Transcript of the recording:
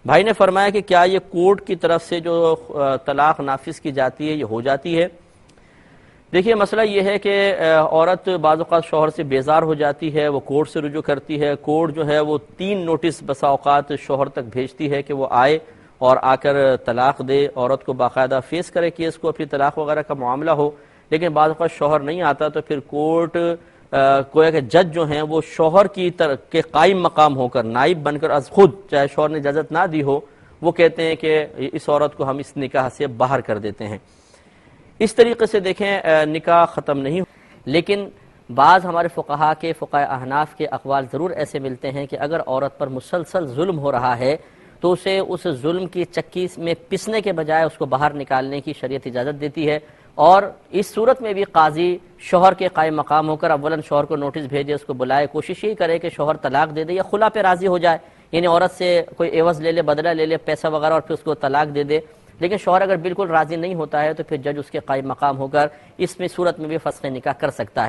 بھائی نے فرمایا کہ کیا یہ کورٹ کی طرف سے جو طلاق نافذ کی جاتی ہے یہ ہو جاتی ہے؟ دیکھیے مسئلہ یہ ہے کہ عورت بعض اوقات شوہر سے بیزار ہو جاتی ہے، وہ کورٹ سے رجوع کرتی ہے، کورٹ جو ہے وہ 3 نوٹس بسا اوقات شوہر تک بھیجتی ہے کہ وہ آئے اور آ کر طلاق دے، عورت کو باقاعدہ فیس کرے کیس کو، اپنی طلاق وغیرہ کا معاملہ ہو، لیکن بعض اوقات شوہر نہیں آتا تو پھر کورٹ کوئی کہ جج جو ہیں وہ شوہر کے قائم مقام ہو کر، نائب بن کر از خود، چاہے شوہر نے اجازت نہ دی ہو، وہ کہتے ہیں کہ اس عورت کو ہم اس نکاح سے باہر کر دیتے ہیں۔ اس طریقے سے دیکھیں نکاح ختم نہیں، لیکن بعض ہمارے فقہاء احناف کے اقوال ضرور ایسے ملتے ہیں کہ اگر عورت پر مسلسل ظلم ہو رہا ہے تو اسے اس ظلم کی چکی میں پسنے کے بجائے اس کو باہر نکالنے کی شریعت اجازت دیتی ہے، اور اس صورت میں بھی قاضی شوہر کے قائم مقام ہو کر اولاً شوہر کو نوٹس بھیجے، اس کو بلائے، کوشش یہی کرے کہ شوہر طلاق دے دے یا خلا پہ راضی ہو جائے، یعنی عورت سے کوئی عوض لے لے، بدلہ لے لے، پیسہ وغیرہ، اور پھر اس کو طلاق دے دے۔ لیکن شوہر اگر بالکل راضی نہیں ہوتا ہے تو پھر جج اس کے قائم مقام ہو کر اس میں صورت میں بھی فسخ نکاح کر سکتا ہے۔